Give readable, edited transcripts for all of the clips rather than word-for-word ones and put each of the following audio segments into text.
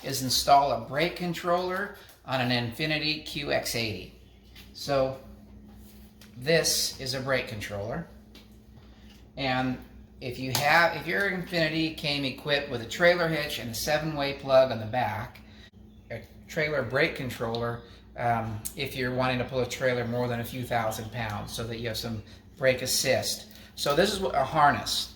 is install a brake controller on an Infiniti QX80. So this is a brake controller, and if your Infiniti came equipped with a trailer hitch and a 7-way plug on the back, a trailer brake controller, if you're wanting to pull a trailer more than a few thousand pounds, so that you have some brake assist. So this is a harness.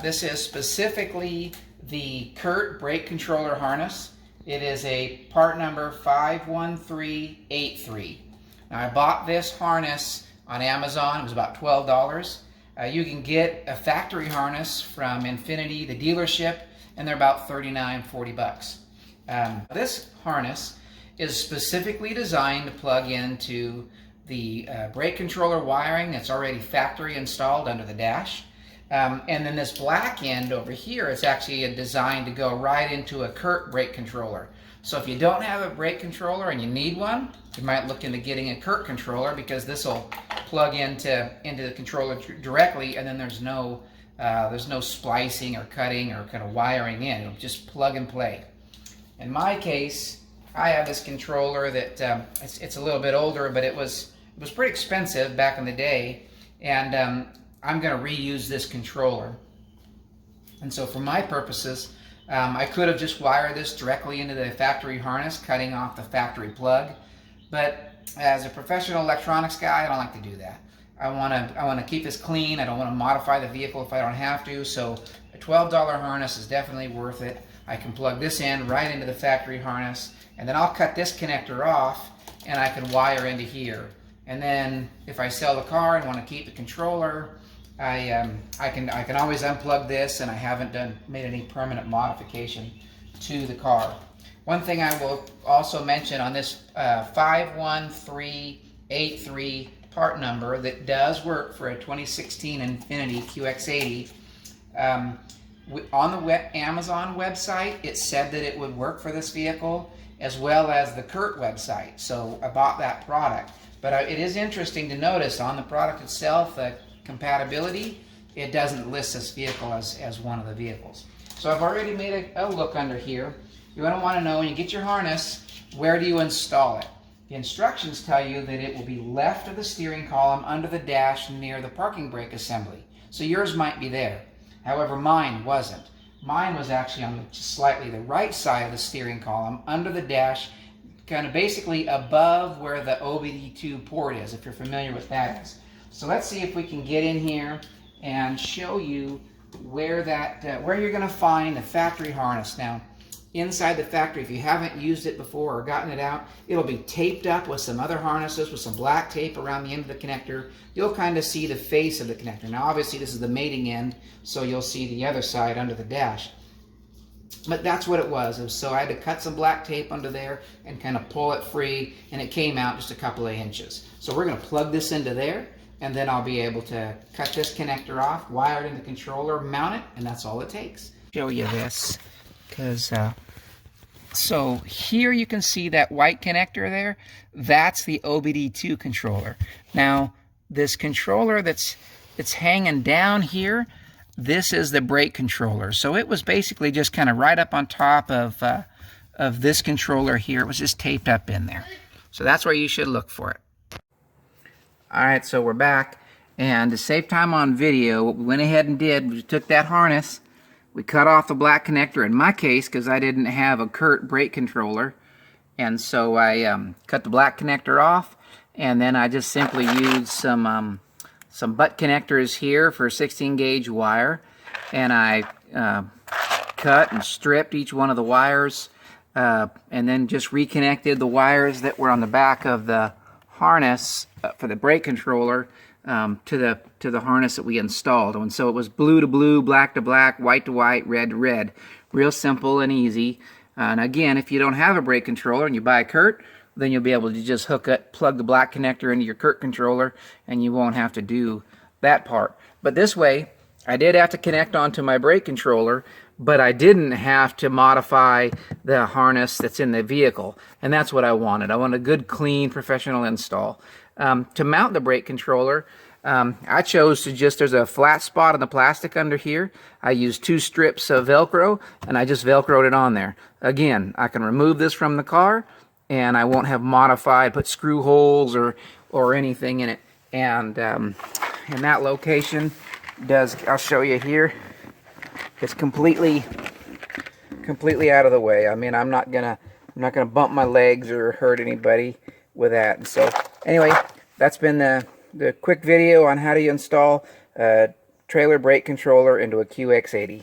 This is specifically the Curt brake controller harness. It is a part number 51383. Now, I bought this harness on Amazon. It was about $12. You can get a factory harness from Infiniti, the dealership, and they're about $39, $40. This harness is specifically designed to plug into the brake controller wiring that's already factory installed under the dash. And then this black end over here is actually designed to go right into a Curt brake controller. So if you don't have a brake controller and you need one, you might look into getting a Curt controller, because this will plug into the controller directly, and then there's no splicing or cutting or kind of wiring in. It'll just plug and play. In my case, I have this controller that it's a little bit older, but it was pretty expensive back in the day, and I'm going to reuse this controller. And so for my purposes, I could have just wired this directly into the factory harness, cutting off the factory plug. But as a professional electronics guy, I don't like to do that. I want to keep this clean. I don't want to modify the vehicle if I don't have to. So a $12 harness is definitely worth it. I can plug this in right into the factory harness, and then I'll cut this connector off, and I can wire into here. And then if I sell the car and want to keep the controller, I can always unplug this, and I haven't made any permanent modification to the car. One thing I will also mention on this 51383 part number that does work for a 2016 Infiniti QX80. On the Amazon website, it said that it would work for this vehicle, as well as the Curt website. So I bought that product. But it is interesting to notice on the product itself, the compatibility, it doesn't list this vehicle as one of the vehicles. So I've already made a look under here. You're going to want to know, when you get your harness, where do you install it? The instructions tell you that it will be left of the steering column under the dash near the parking brake assembly. So yours might be there. However, mine wasn't. Mine was actually on slightly the right side of the steering column, under the dash, kind of basically above where the OBD2 port is, if you're familiar with that is. So let's see if we can get in here and show you where where you're going to find the factory harness. Now, inside the factory, if you haven't used it before or gotten it out, it'll be taped up with some other harnesses with some black tape around the end of the connector. You'll kind of see the face of the connector. Now, obviously, this is the mating end, so you'll see the other side under the dash. But that's what it was. So I had to cut some black tape under there and kind of pull it free, and it came out just a couple of inches. So we're going to plug this into there, and then I'll be able to cut this connector off, wire it in the controller, mount it, and that's all it takes. Show you this, because so here you can see that white connector there. That's the OBD2 controller. Now, this controller that's hanging down here, this is the brake controller. So it was basically just kind of right up on top of this controller here. It was just taped up in there. So that's where you should look for it. All right, so we're back. And to save time on video, what we went ahead and did was we took that harness, we cut off the black connector, in my case, because I didn't have a Curt brake controller. And so I cut the black connector off, and then I just simply used some butt connectors here for 16 gauge wire, and I cut and stripped each one of the wires, and then just reconnected the wires that were on the back of the harness for the brake controller to the harness that we installed. And so it was blue to blue, black to black, white to white, red to red. Real simple and easy. And again, if you don't have a brake controller and you buy a Curt, then you'll be able to just plug the black connector into your Curt controller, and you won't have to do that part. But this way, I did have to connect onto my brake controller, but I didn't have to modify the harness that's in the vehicle. And that's what I wanted. I want a good, clean, professional install. To mount the brake controller, I chose to just, there's a flat spot on the plastic under here. I used 2 strips of Velcro, and I just Velcroed it on there. Again, I can remove this from the car, and I won't have modified, put screw holes or anything in it. And in that location, I'll show you here, it's completely out of the way. I mean, I'm not gonna bump my legs or hurt anybody with that. And so anyway, that's been the quick video on how to install a trailer brake controller into a QX80.